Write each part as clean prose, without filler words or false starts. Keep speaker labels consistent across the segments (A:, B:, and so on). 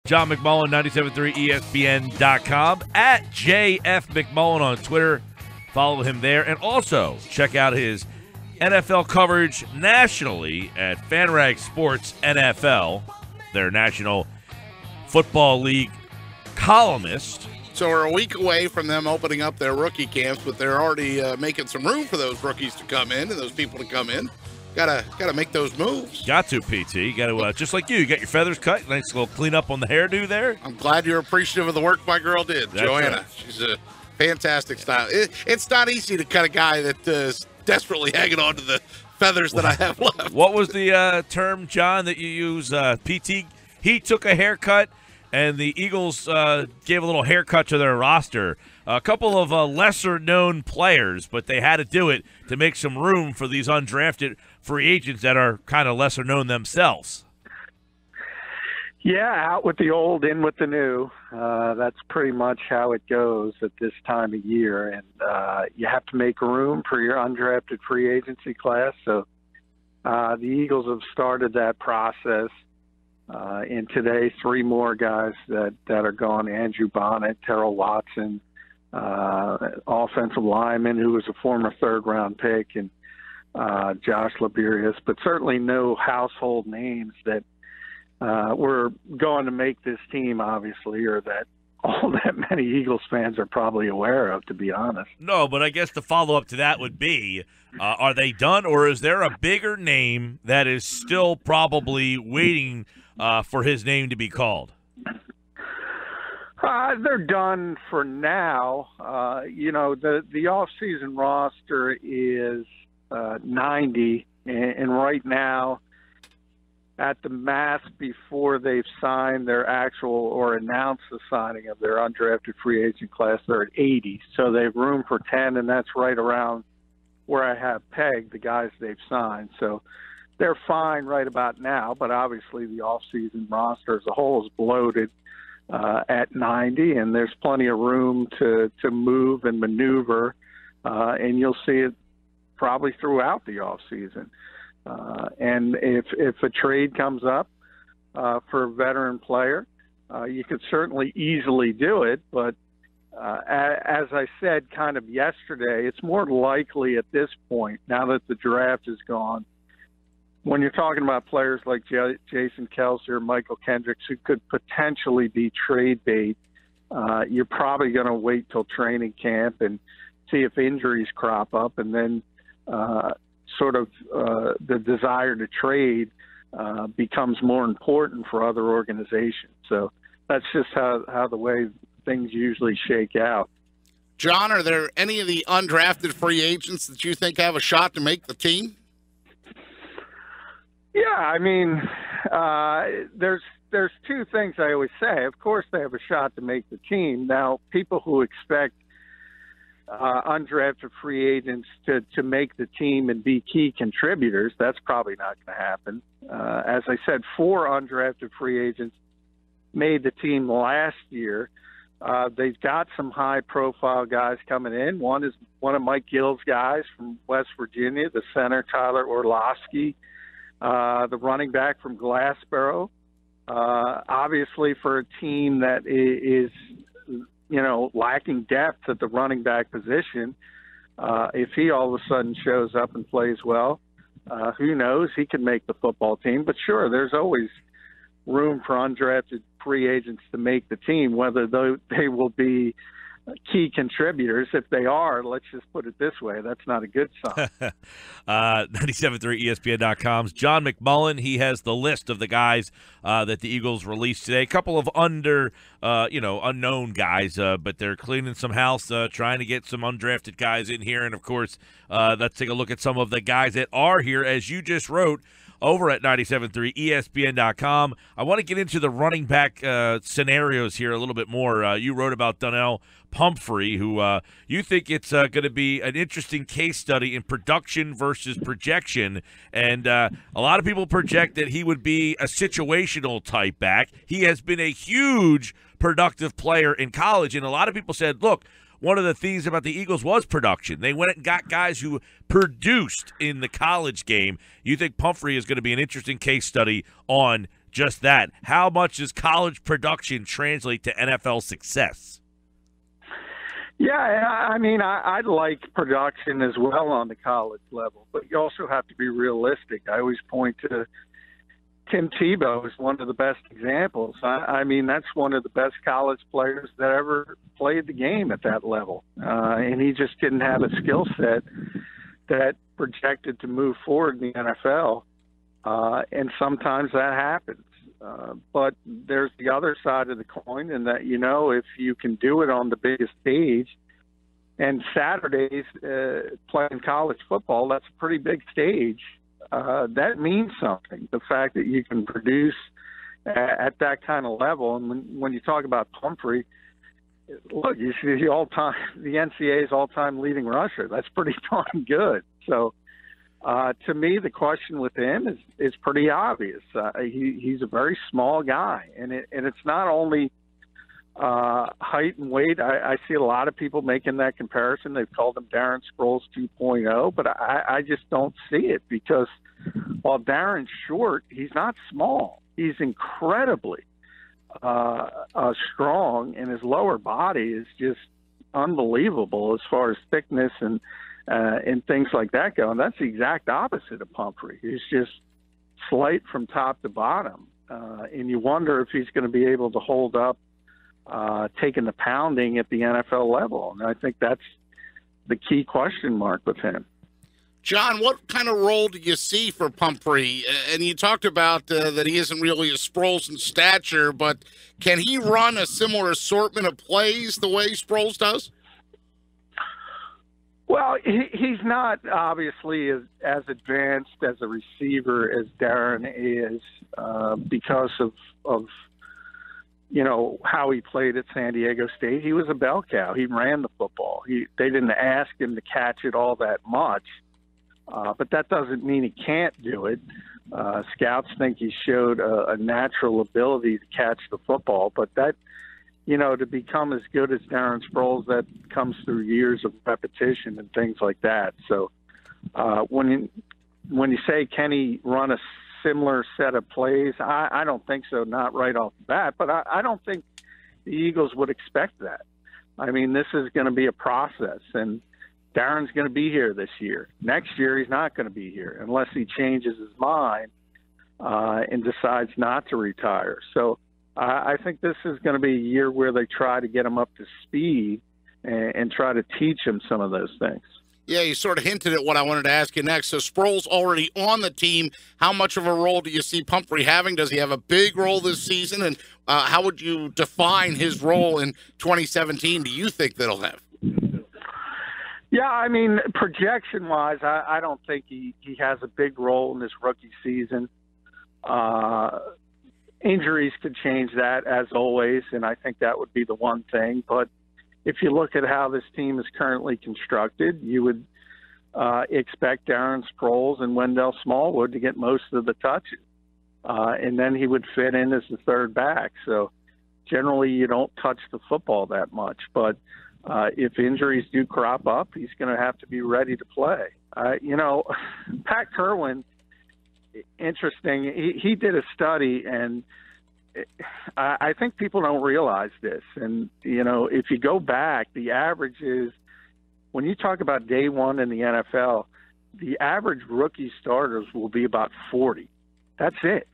A: John McMullen, 97.3 ESPN.com, at JF McMullen on Twitter. Follow him there. And also check out his NFL coverage nationally at FanRag Sports NFL, their National Football League columnist.
B: So we're a week away from them opening up their rookie camps, but they're already making some room for those rookies to come in and those people to come in. Gotta make those moves.
A: Got to, PT. Got to, just like you got your feathers cut. Nice little clean up on the hairdo there.
B: I'm glad you're appreciative of the work my girl did,
A: That's
B: Joanna.
A: right.
B: She's a fantastic style. It's not easy to cut a guy that is desperately hanging on to the feathers that I have left.
A: What was the term, John, that you use? PT, he took a haircut, and the Eagles gave a little haircut to their roster. A couple of lesser-known players, but they had to do it to make some room for these undrafted free agents that are kind of lesser-known themselves.
C: Yeah, out with the old, in with the new. That's pretty much how it goes at this time of year. And you have to make room for your undrafted free agency class. So the Eagles have started that process. And today, 3 more guys that are gone: Andrew Bonnet, Terrell Watson, offensive lineman who was a former third-round pick, and Josh Laberius, but certainly no household names that were going to make this team, obviously, or that all that many Eagles fans are probably aware of, to be honest.
A: No, but I guess the follow-up to that would be, are they done, or is there a bigger name that is still probably waiting for his name to be called?
C: They're done for now. The off-season roster is 90, and right now, at the math before they've signed their actual or announced the signing of their undrafted free agent class, they're at 80. So they have room for 10, and that's right around where I have pegged the guys they've signed. So they're fine right about now, but obviously the off-season roster as a whole is bloated at 90, and there's plenty of room to move and maneuver, and you'll see it probably throughout the off-season. And if a trade comes up for a veteran player, you could certainly easily do it. But as I said kind of yesterday, it's more likely at this point, now that the draft is gone, when you're talking about players like Jason Kelce or Michael Kendricks who could potentially be trade bait, you're probably going to wait till training camp and see if injuries crop up, and then the desire to trade becomes more important for other organizations. So that's just how the way things usually shake out.
B: John, are there any of the undrafted free agents that you think have a shot to make the team?
C: Yeah, I mean, there's 2 things I always say. Of course, they have a shot to make the team. Now, people who expect undrafted free agents to make the team and be key contributors, that's probably not going to happen. As I said, 4 undrafted free agents made the team last year. They've got some high-profile guys coming in. One is one of Mike Gill's guys from West Virginia, the center, Tyler Orlovsky, the running back from Glassboro. Obviously, for a team that is lacking depth at the running back position, if he all of a sudden shows up and plays well, who knows? He could make the football team. But sure, there's always room for undrafted free agents to make the team, whether they will be key contributors. If they are, let's just put it this way, that's not a good sign.
A: 97.3 ESPN.com's John McMullen. He has the list of the guys that the Eagles released today. A couple of unknown guys, but they're cleaning some house, trying to get some undrafted guys in here. And, of course, let's take a look at some of the guys that are here, as you just wrote, over at 97.3 ESPN.com. I want to get into the running back scenarios here a little bit more. You wrote about Donnell Pumphrey, who you think it's going to be an interesting case study in production versus projection. And a lot of people project that he would be a situational type back. He has been a huge productive player in college, and a lot of people said, look, one of the things about the Eagles was production. They went and got guys who produced in the college game. You think Pumphrey is going to be an interesting case study on just that. How much does college production translate to NFL success?
C: Yeah, I mean, I'd like production as well on the college level, but you also have to be realistic. I always point to Tim Tebow as one of the best examples. I mean, that's one of the best college players that ever played the game at that level. And he just didn't have a skill set that projected to move forward in the NFL. And sometimes that happens. But there's the other side of the coin, in that, if you can do it on the biggest stage, and Saturdays playing college football, that's a pretty big stage. That means something. The fact that you can produce at that kind of level. And when you talk about Pumphrey, look, you see the NCAA's all-time leading rusher. That's pretty darn good. So, to me, the question with him is pretty obvious. He's a very small guy, and it's not only height and weight. I see a lot of people making that comparison. They've called him Darren Sproles 2.0, but I just don't see it, because while Darren's short, he's not small. He's incredibly strong, and his lower body is just unbelievable as far as thickness and things like that go. And that's the exact opposite of Pumphrey. He's just slight from top to bottom. And you wonder if he's going to be able to hold up taking the pounding at the NFL level. And I think that's the key question mark with him.
B: John, what kind of role do you see for Pumphrey? And you talked about that he isn't really a Sproles in stature, but can he run a similar assortment of plays the way Sproles does?
C: Well, he's not obviously as advanced as a receiver as Darren is, because of how he played at San Diego State. He was a bell cow. He ran the football. They didn't ask him to catch it all that much, but that doesn't mean he can't do it. Scouts think he showed a natural ability to catch the football, but that, to become as good as Darren Sproles, that comes through years of repetition and things like that. So when you say, can he run a similar set of plays, I don't think so, not right off the bat, but I don't think the Eagles would expect that. I mean, this is going to be a process, and Darren's going to be here this year. Next year, he's not going to be here unless he changes his mind and decides not to retire. So I think this is going to be a year where they try to get him up to speed and try to teach him some of those things.
B: Yeah, you sort of hinted at what I wanted to ask you next. So Sproles already on the team. How much of a role do you see Pumphrey having? Does he have a big role this season? And how would you define his role in 2017, do you think that'll have?
C: Yeah, I mean, projection-wise, I don't think he has a big role in this rookie season. Injuries could change that, as always, and I think that would be the one thing. But if you look at how this team is currently constructed, you would expect Darren Sproles and Wendell Smallwood to get most of the touches. And then he would fit in as the third back. So generally you don't touch the football that much. But if injuries do crop up, he's going to have to be ready to play. Pat Kerwin, interesting, he did a study, and I think people don't realize this. And, if you go back, the average is, when you talk about day one in the NFL, the average rookie starters will be about 40. That's it.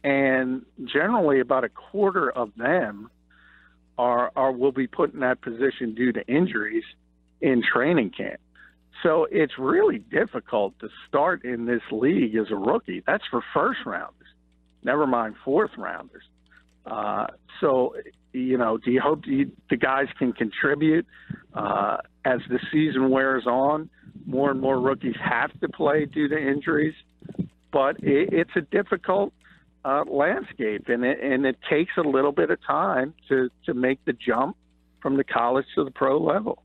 C: And generally about a quarter of them will be put in that position due to injuries in training camp. So it's really difficult to start in this league as a rookie. That's for first rounders, never mind fourth rounders. So, do you hope the guys can contribute as the season wears on? More and more rookies have to play due to injuries, but it's a difficult landscape, and it takes a little bit of time to make the jump from the college to the pro level.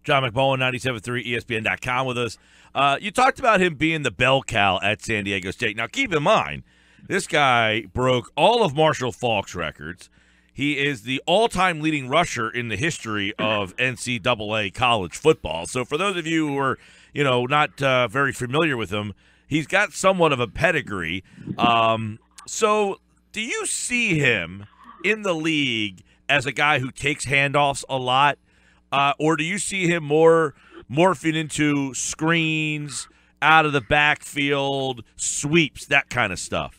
A: John McMullen, 97.3 ESPN.com with us. You talked about him being the bell cow at San Diego State. Now, keep in mind, this guy broke all of Marshall Faulk's records. He is the all-time leading rusher in the history of NCAA college football. So for those of you who are, not very familiar with him, he's got somewhat of a pedigree. So do you see him in the league as a guy who takes handoffs a lot, or do you see him more morphing into screens, out of the backfield, sweeps, that kind of stuff?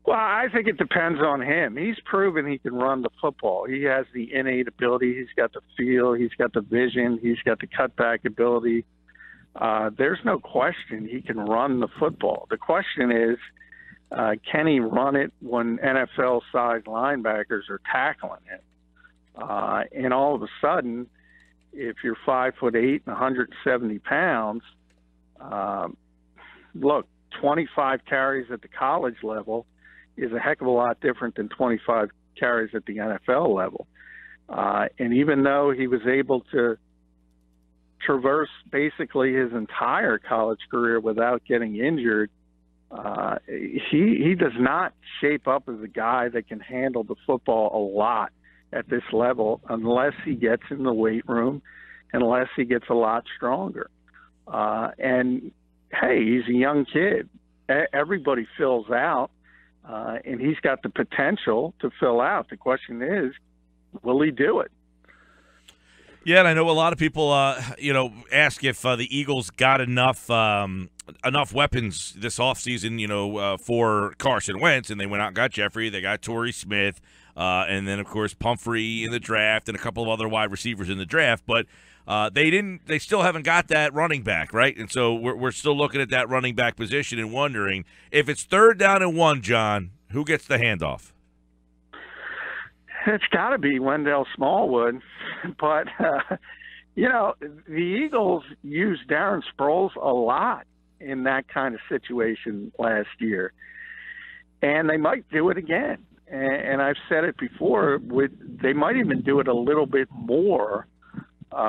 C: Well, I think it depends on him. He's proven he can run the football. He has the innate ability. He's got the feel. He's got the vision. He's got the cutback ability. There's no question he can run the football. The question is, can he run it when NFL-sized linebackers are tackling it? And all of a sudden, if you're 5'8" and 170 pounds, look, 25 carries at the college level is a heck of a lot different than 25 carries at the NFL level. And even though he was able to traverse basically his entire college career without getting injured, he does not shape up as a guy that can handle the football a lot at this level unless he gets in the weight room, unless he gets a lot stronger. And, hey, he's a young kid. Everybody fills out, and he's got the potential to fill out. The question is, will he do it?
A: Yeah, and I know a lot of people, ask if the Eagles got enough weapons this offseason, for Carson Wentz, and they went out and got Jeffrey. They got Torrey Smith, and then, of course, Pumphrey in the draft and a couple of other wide receivers in the draft. But they still haven't got that running back, right? And so we're still looking at that running back position and wondering if it's 3rd down and 1, John, who gets the handoff?
C: It's got to be Wendell Smallwood. But, the Eagles used Darren Sproles a lot in that kind of situation last year. And they might do it again. And I've said it before, they might even do it a little bit more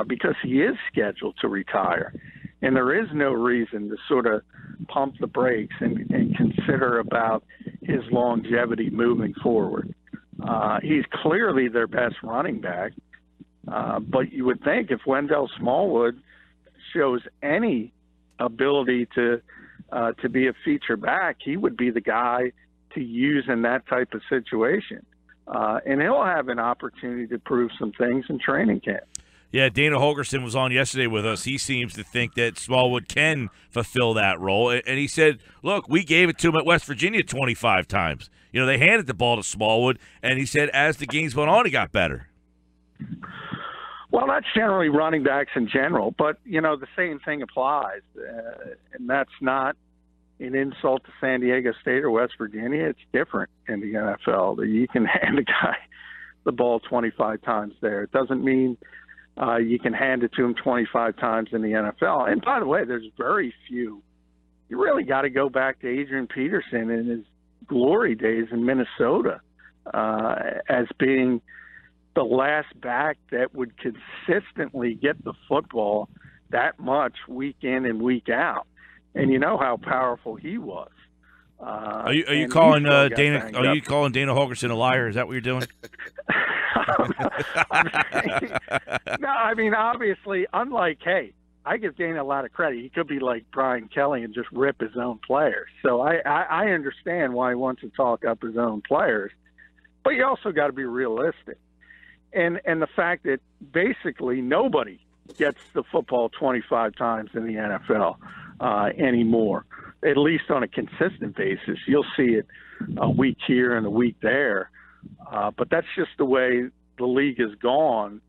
C: because he is scheduled to retire. And there is no reason to sort of pump the brakes and consider about his longevity moving forward. He's clearly their best running back. But you would think if Wendell Smallwood shows any ability to be a feature back, he would be the guy to use in that type of situation. And he'll have an opportunity to prove some things in training camp.
A: Yeah, Dana Holgerson was on yesterday with us. He seems to think that Smallwood can fulfill that role. And he said, look, we gave it to him at West Virginia 25 times. They handed the ball to Smallwood, and he said as the games went on, he got better.
C: Well, that's generally running backs in general, but, the same thing applies. And that's not an insult to San Diego State or West Virginia. It's different in the NFL. You can hand a guy the ball 25 times there. It doesn't mean you can hand it to him 25 times in the NFL. And by the way, there's very few. You really got to go back to Adrian Peterson in his glory days in Minnesota as being the last back that would consistently get the football that much week in and week out. And you know how powerful he was.
A: Are you calling Dana? Are you calling Dana Holgerson a liar? Is that what you're doing?
C: No, I mean, obviously, unlike, I give Dana a lot of credit. He could be like Brian Kelly and just rip his own players. So I understand why he wants to talk up his own players. But you also got to be realistic. And the fact that basically nobody gets the football 25 times in the NFL anymore, at least on a consistent basis. You'll see it a week here and a week there. But that's just the way the league has gone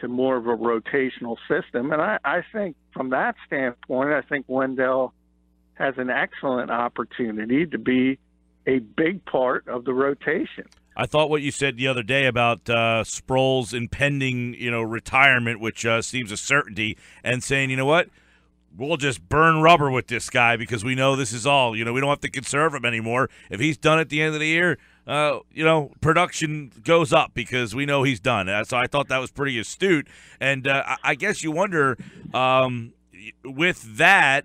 C: to more of a rotational system. And I think from that standpoint, I think Wendell has an excellent opportunity to be a big part of the rotation.
A: I thought what you said the other day about Sproles' impending, retirement, which seems a certainty, and saying, you know what, we'll just burn rubber with this guy because we know this is all. We don't have to conserve him anymore. If he's done at the end of the year, production goes up because we know he's done. So I thought that was pretty astute. And I guess you wonder, with that,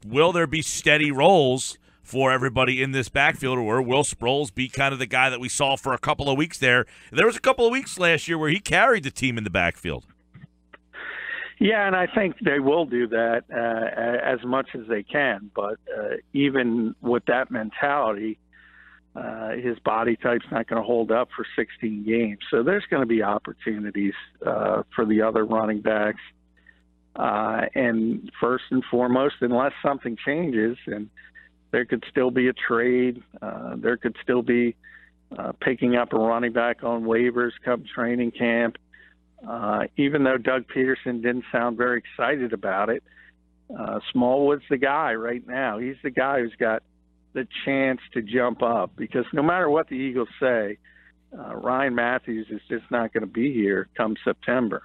A: will there be steady roles for everybody in this backfield, or will Sproles be kind of the guy that we saw for a couple of weeks there? There was a couple of weeks last year where he carried the team in the backfield.
C: Yeah, and I think they will do that as much as they can. But even with that mentality, his body type's not going to hold up for 16 games. So there's going to be opportunities for the other running backs. And first and foremost, unless something changes, and there could still be a trade, there could still be picking up a running back on waivers come training camp. Even though Doug Peterson didn't sound very excited about it, Smallwood's the guy right now. He's the guy who's got the chance to jump up, because no matter what the Eagles say, Ryan Matthews is just not going to be here come September.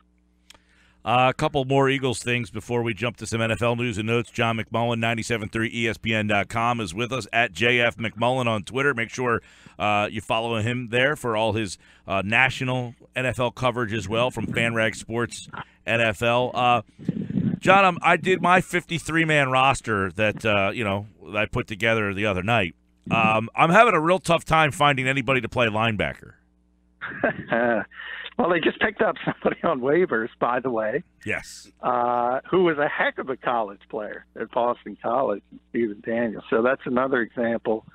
A: A couple more Eagles things before we jump to some NFL news and notes. John McMullen, 97.3 ESPN.com, is with us at JF McMullen on Twitter. Make sure you follow him there for all his national NFL coverage as well from FanRag Sports NFL. John, I did my 53-man roster that I put together the other night. I'm having a real tough time finding anybody to play linebacker.
C: Well, they just picked up somebody on waivers, by the way.
A: Yes.
C: Who was a heck of a college player at Boston College, Stephen Daniels. So that's another example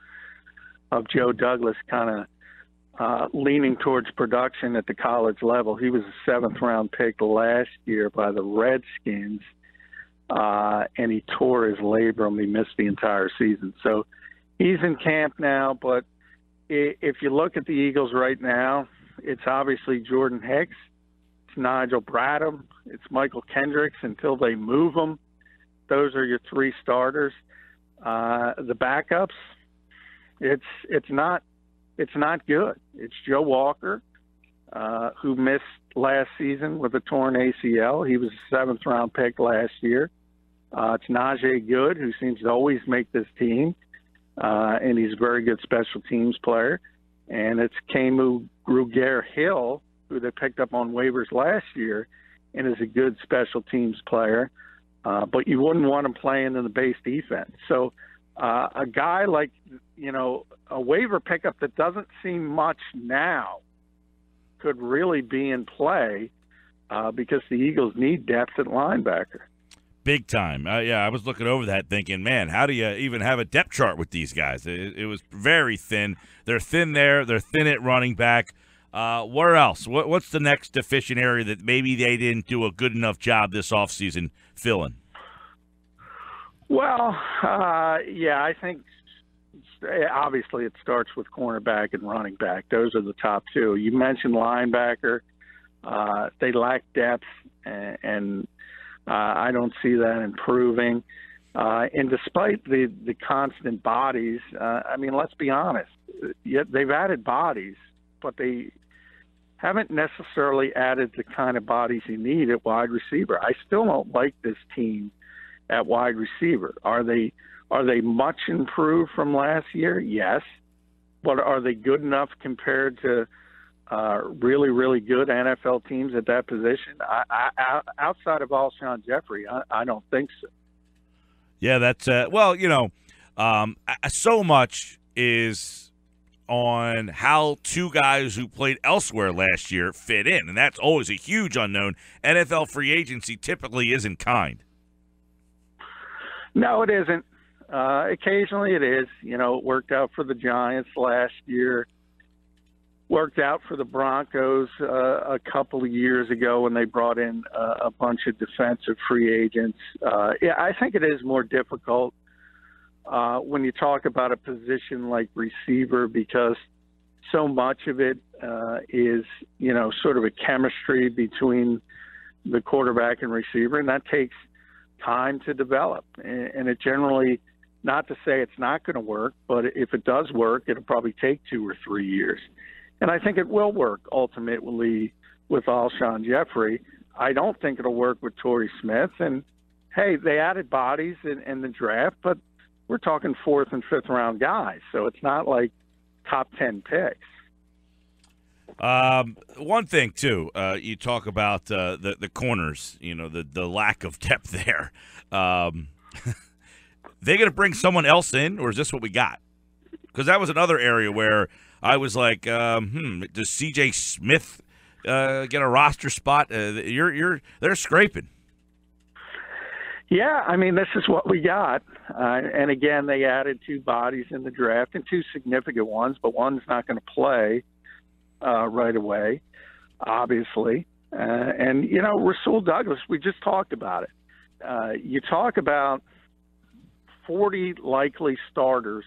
C: of Joe Douglas kind of leaning towards production at the college level. He was a 7th-round pick last year by the Redskins, and he tore his labrum. He missed the entire season. So he's in camp now, but if you look at the Eagles right now, it's obviously Jordan Hicks, it's Nigel Bradham, it's Michael Kendricks until they move them. Those are your 3 starters. The backups, it's not good. It's Joe Walker, who missed last season with a torn ACL. He was a 7th-round pick last year. It's Najee Good, who seems to always make this team, and he's a very good special teams player. And it's Camu Grugier-Hill, who they picked up on waivers last year and is a good special teams player. But you wouldn't want him playing in the base defense. So a guy like, a waiver pickup that doesn't seem much now could really be in play because the Eagles need depth at linebacker.
A: Big time. I was looking over that thinking, man, how do you even have a depth chart with these guys? It was very thin. They're thin there. They're thin at running back. Where else? What's the next deficient area that maybe they didn't do a good enough job this offseason filling?
C: Well, I think obviously it starts with cornerback and running back. Those are the top 2. You mentioned linebacker. They lack depth, and I don't see that improving. And despite the constant bodies, let's be honest, they've added bodies, but they haven't necessarily added the kind of bodies you need at wide receiver. I still don't like this team at wide receiver. Are they much improved from last year? Yes. But are they good enough compared to really, really good NFL teams at that position? Outside of Alshon Jeffrey, I don't think so.
A: Yeah, that's so much is on how 2 guys who played elsewhere last year fit in, and that's always a huge unknown. NFL free agency typically isn't kind.
C: No, it isn't. Occasionally it is. It worked out for the Giants last year. Worked out for the Broncos a couple of years ago when they brought in a bunch of defensive free agents. I think it is more difficult when you talk about a position like receiver, because so much of it is, sort of a chemistry between the quarterback and receiver, and that takes time to develop. And it generally, not to say it's not going to work, but if it does work, it'll probably take 2 or 3 years. And I think it will work ultimately with Alshon Jeffrey. I don't think it'll work with Torrey Smith. And, hey, they added bodies in the draft, but we're talking 4th and 5th round guys. So it's not like top 10 picks.
A: One thing, too, you talk about the corners, the lack of depth there. They going to bring someone else in, or is this what we got? Because that was another area where I was like, does C.J. Smith get a roster spot? They're scraping.
C: Yeah, I mean, this is what we got. And again, they added 2 bodies in the draft, and 2 significant ones, but one's not going to play right away, obviously. And, you know, Rasul Douglas, we just talked about it. You talk about 40 likely starters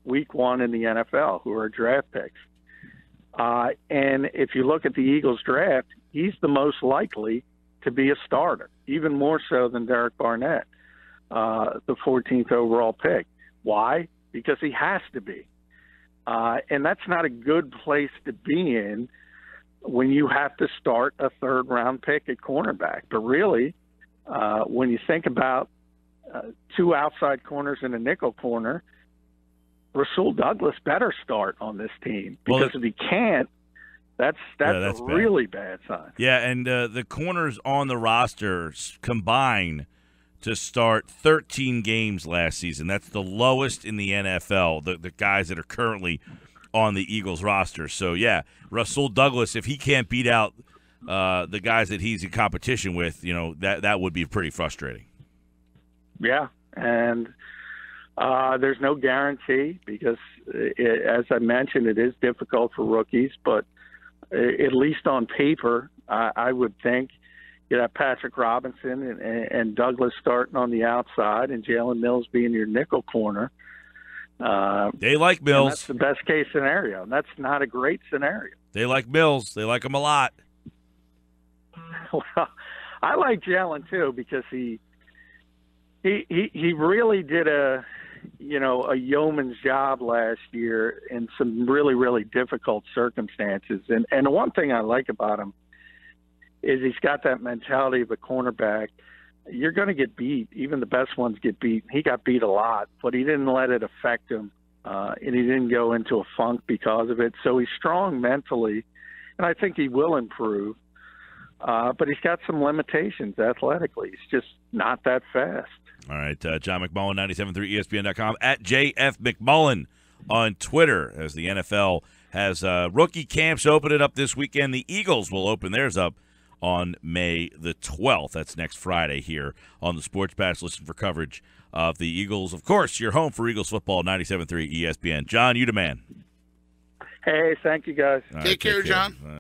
C: week 1 in the NFL who are draft picks. And if you look at the Eagles draft, he's the most likely to be a starter, even more so than Derek Barnett, the 14th overall pick. Why? Because he has to be. And that's not a good place to be in when you have to start a 3rd-round pick at cornerback. But really, when you think about 2 outside corners and a nickel corner, Rasul Douglas better start on this team, because if he can't, that's a really bad sign.
A: Yeah, and the corners on the roster combine to start 13 games last season. That's the lowest in the NFL, the guys that are currently on the Eagles roster. So, yeah, Rasul Douglas, if he can't beat out the guys that he's in competition with, you know, that would be pretty frustrating.
C: Yeah, and there's no guarantee because, as I mentioned, it is difficult for rookies, but at least on paper, I would think you have Patrick Robinson and Douglas starting on the outside and Jalen Mills being your nickel corner.
A: They like Mills.
C: That's the best case scenario. And that's not a great scenario.
A: They like Mills. They like him a lot.
C: Well, I like Jalen too, because he really did a yeoman's job last year in some really, really difficult circumstances. And the one thing I like about him is he's got that mentality of a cornerback. You're going to get beat. Even the best ones get beat. He got beat a lot, but he didn't let it affect him, and he didn't go into a funk because of it. So he's strong mentally, and I think he will improve. But he's got some limitations athletically. He's just not that fast.
A: All right, John McMullen, 97.3 ESPN.com, at JF McMullen on Twitter, as the NFL has rookie camps opening up this weekend. The Eagles will open theirs up on May the 12th. That's next Friday here on the Sports Bash. Listen for coverage of the Eagles. Of course, your home for Eagles football, 97.3 ESPN. John, you the man.
C: Hey, thank you, guys.
B: Take care, John.